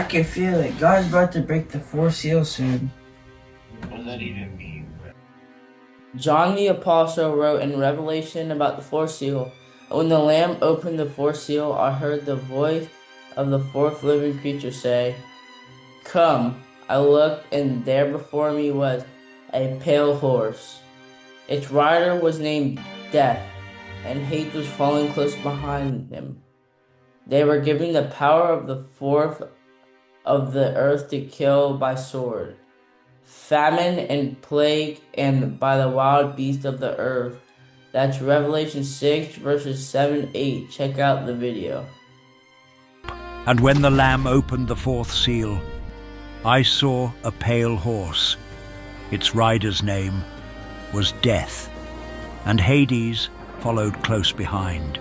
I can feel it. God's about to break the fourth seal soon. What does that even mean? John the Apostle wrote in Revelation about the fourth seal. When the Lamb opened the fourth seal, I heard the voice of the fourth living creature say, "Come." I looked, and there before me was a pale horse. Its rider was named Death, and hate was following close behind him. They were given the power of the fourth of the earth to kill by sword, famine, and plague, and by the wild beast of the earth. That's Revelation 6, verses 7-8. Check out the video. And when the Lamb opened the fourth seal, I saw a pale horse. Its rider's name was Death, and Hades followed close behind.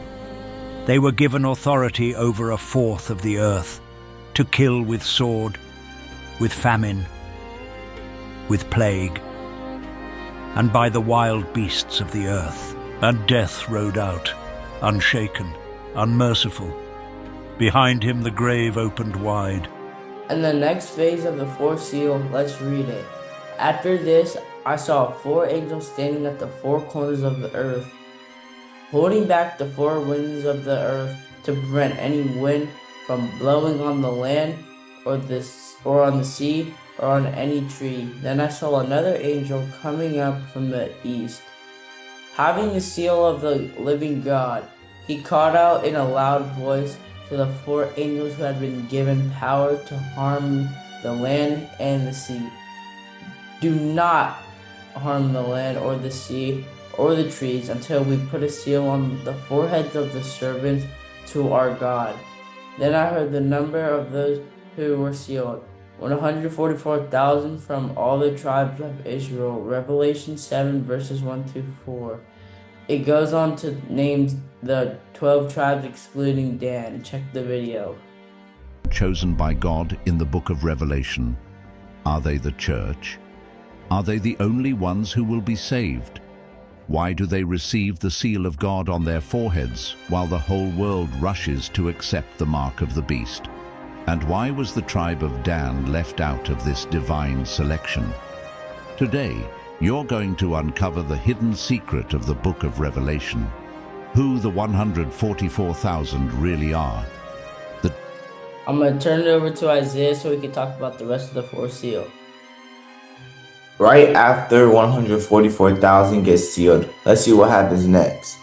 They were given authority over a fourth of the earth, to kill with sword, with famine, with plague, and by the wild beasts of the earth. And Death rode out, unshaken, unmerciful. Behind him the grave opened wide. In the next phase of the fourth seal, let's read it. After this, I saw 4 angels standing at the 4 corners of the earth, holding back the 4 winds of the earth to prevent any wind from blowing on the land or on the sea or on any tree. Then I saw another angel coming up from the east, having the seal of the living God. He called out in a loud voice to the 4 angels who had been given power to harm the land and the sea. Do not harm the land or the sea or the trees until we put a seal on the foreheads of the servants to our God. Then I heard the number of those who were sealed, 144,000 from all the tribes of Israel. Revelation 7, verses 1-4. It goes on to name the 12 tribes excluding Dan. Check the video. Chosen by God in the book of Revelation. Are they the church? Are they the only ones who will be saved? Why do they receive the seal of God on their foreheads while the whole world rushes to accept the mark of the beast? And why was the tribe of Dan left out of this divine selection? Today, you're going to uncover the hidden secret of the book of Revelation, who the 144,000 really are. I'm going to turn it over to Isaiah so we can talk about the rest of the fourth seal. Right after 144,000 gets sealed, let's see what happens next.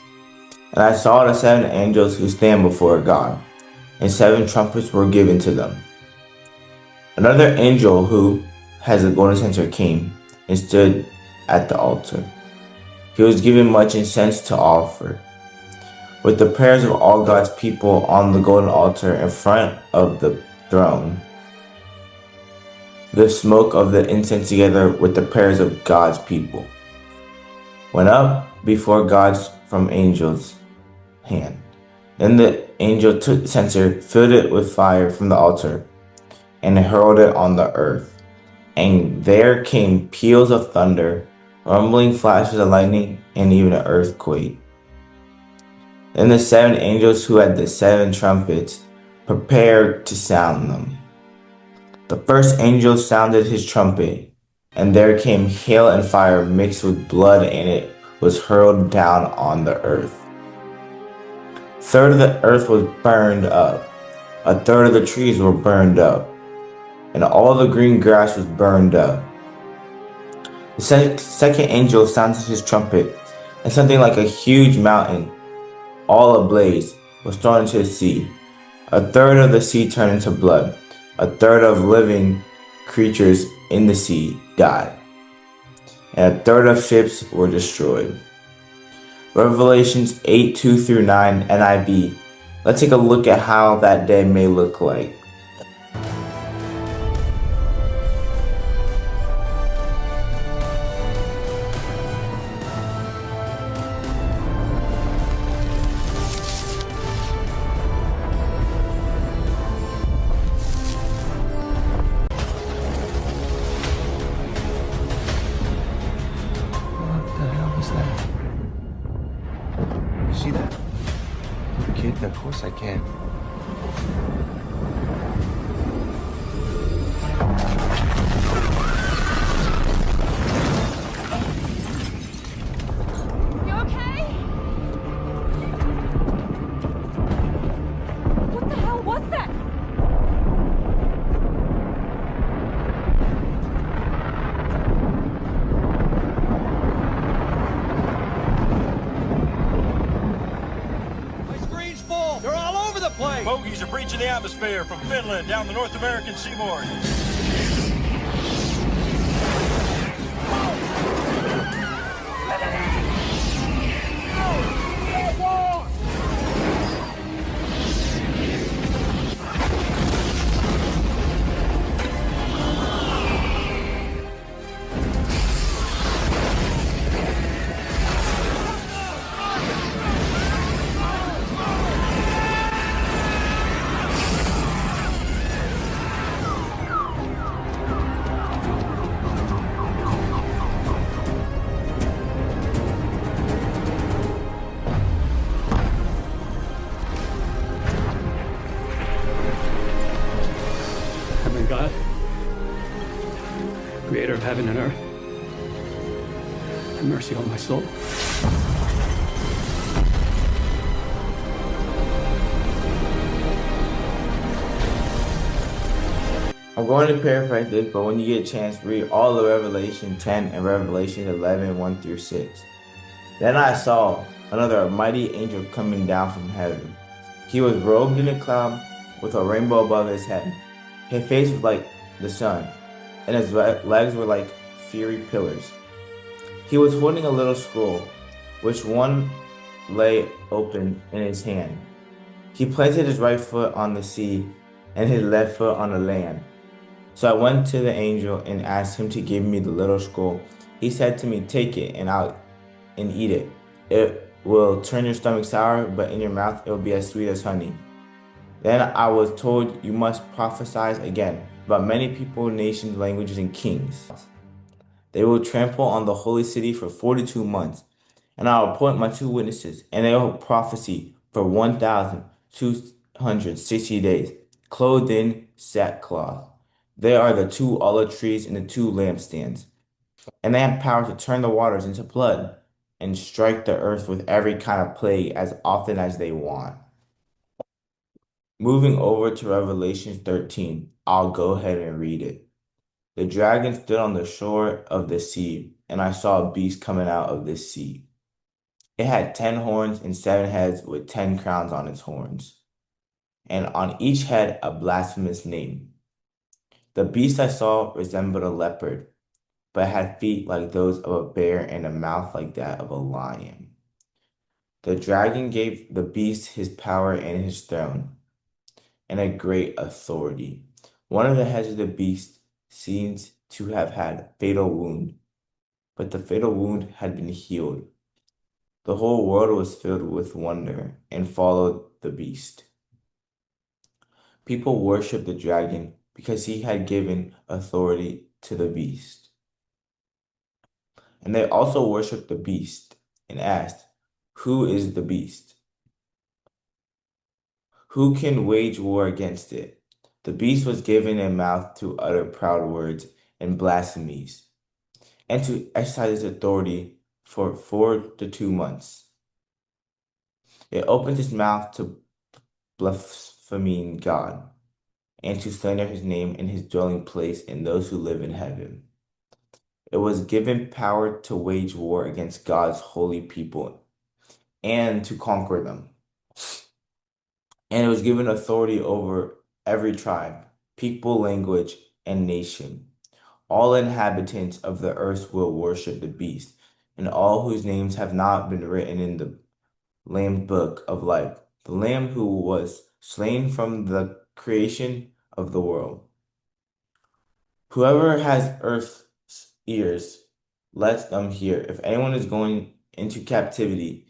And I saw the 7 angels who stand before God, and 7 trumpets were given to them. Another angel who has a golden censer came and stood at the altar. He was given much incense to offer, with the prayers of all God's people on the golden altar in front of the throne. The smoke of the incense together with the prayers of God's people went up before God's from angel's hand. Then the angel took the censer, filled it with fire from the altar, and hurled it on the earth. And there came peals of thunder, rumbling flashes of lightning, and even an earthquake. Then the 7 angels who had the 7 trumpets prepared to sound them. The first angel sounded his trumpet, and there came hail and fire mixed with blood, and it was hurled down on the earth. A third of the earth was burned up, a third of the trees were burned up, and all the green grass was burned up. The second angel sounded his trumpet, and something like a huge mountain, all ablaze, was thrown into the sea. A third of the sea turned into blood. A third of living creatures in the sea died, and a third of ships were destroyed. Revelations 8:2-9 NIV. Let's take a look at how that day may look like. See that? Kid, of course I can. Enemies are breaching the atmosphere from Finland down the North American seaboard. Heavenly God, creator of heaven and earth, have mercy on my soul. I'm going to paraphrase this, but when you get a chance, read all of Revelation 10 and Revelation 11, 1 through 6. Then I saw another mighty angel coming down from heaven. He was robed in a cloud with a rainbow above his head. His face was like the sun, and his legs were like fiery pillars. He was holding a little scroll, which one lay open in his hand. He planted his right foot on the sea and his left foot on the land. So I went to the angel and asked him to give me the little scroll. He said to me, "Take it and eat it. It will turn your stomach sour, but in your mouth it will be as sweet as honey." Then I was told, "You must prophesy again about many people, nations, languages, and kings. They will trample on the holy city for 42 months, and I will appoint my 2 witnesses, and they will prophesy for 1,260 days, clothed in sackcloth. They are the 2 olive trees and the 2 lampstands, and they have power to turn the waters into blood and strike the earth with every kind of plague as often as they want." Moving over to Revelation 13, I'll go ahead and read it. The dragon stood on the shore of the sea, and I saw a beast coming out of the sea. It had 10 horns and 7 heads with 10 crowns on its horns, and on each head a blasphemous name. The beast I saw resembled a leopard, but had feet like those of a bear and a mouth like that of a lion. The dragon gave the beast his power and his throne, and a great authority. One of the heads of the beast seems to have had a fatal wound, but the fatal wound had been healed. The whole world was filled with wonder and followed the beast. People worshiped the dragon because he had given authority to the beast. And they also worshiped the beast and asked, "Who is the beast? Who can wage war against it?" The beast was given a mouth to utter proud words and blasphemies, and to exercise its authority for 42 months. It opened its mouth to blaspheme God, and to slander his name and his dwelling place and those who live in heaven. It was given power to wage war against God's holy people and to conquer them. And it was given authority over every tribe, people, language, and nation. All inhabitants of the earth will worship the beast, and all whose names have not been written in the Lamb's book of life, the Lamb who was slain from the creation of the world. Whoever has earth's ears, let them hear. If anyone is going into captivity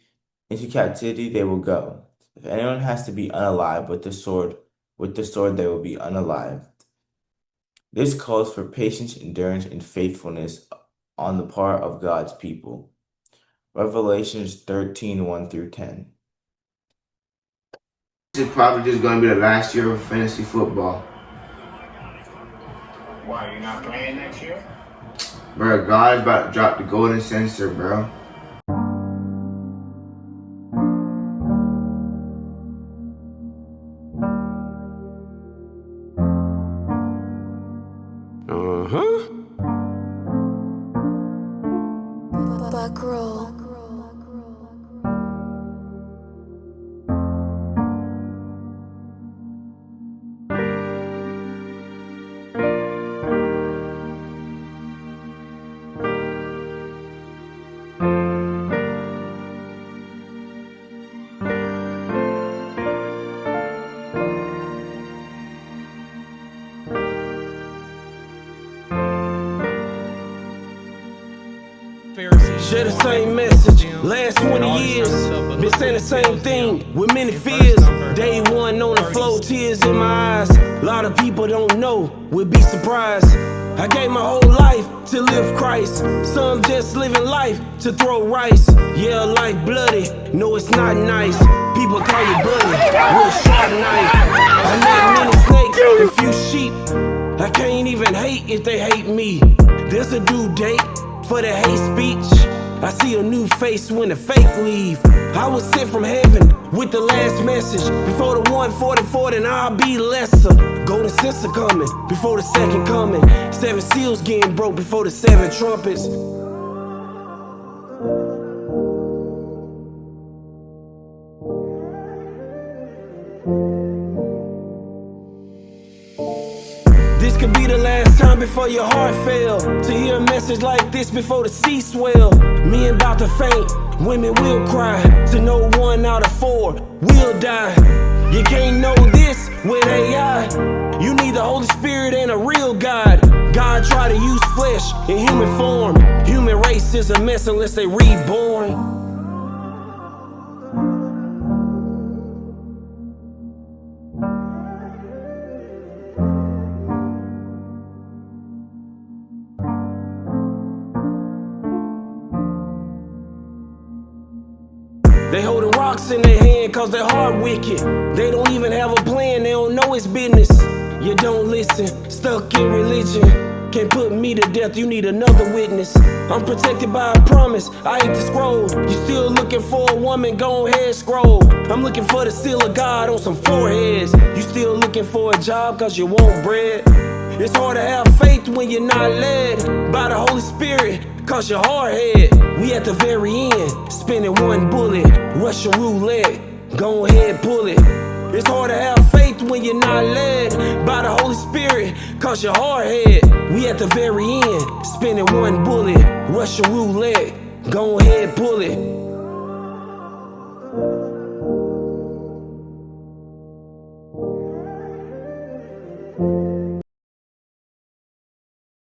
they will go. If anyone has to be unalived with the sword they will be unalived. This calls for patience, endurance, and faithfulness on the part of God's people. Revelations 13, 1 through 10. This is probably just going to be the last year of fantasy football. Why, you're not playing next year? Bro, God is about to drop the golden censer, bro. Share the same message, last 20 years. Been saying the same thing with many fears. Day one on the floor, tears in my eyes. A lot of people don't know, would be surprised. I gave my whole life to live Christ. Some just living life to throw rice. Yeah, life bloody, no it's not nice. People call you buddy with a sharp knife. I met many snakes and few sheep. I can't even hate if they hate me. There's a due date for the hate speech. I see a new face when the fake leave. I was sent from heaven with the last message. Before the 144, then I'll be lesser. Golden censer coming before the second coming. 7 seals getting broke before the 7 trumpets. This could be the last time before your heart fail. To hear a message like this before the sea swell. Men about to faint, women will cry. To know 1 out of 4 will die. You can't know this with AI. You need the Holy Spirit and a real God. God try to use flesh in human form. Human race is a mess unless they reborn. They holding rocks in their hand cause their heart wicked. They don't even have a plan, they don't know it's business. You don't listen, stuck in religion. Can't put me to death, you need another witness. I'm protected by a promise, I ain't the scroll. You still looking for a woman, go ahead scroll. I'm looking for the seal of God on some foreheads. You still looking for a job cause you want bread. It's hard to have faith when you're not led by the Holy Spirit, cause you're hard-head. We at the very end, spinning 1 bullet, Russian roulette, go ahead pull it. It's hard to have faith when you're not led by the Holy Spirit, cause you're hard-head. We at the very end, spinning 1 bullet, Russian roulette, go ahead pull it.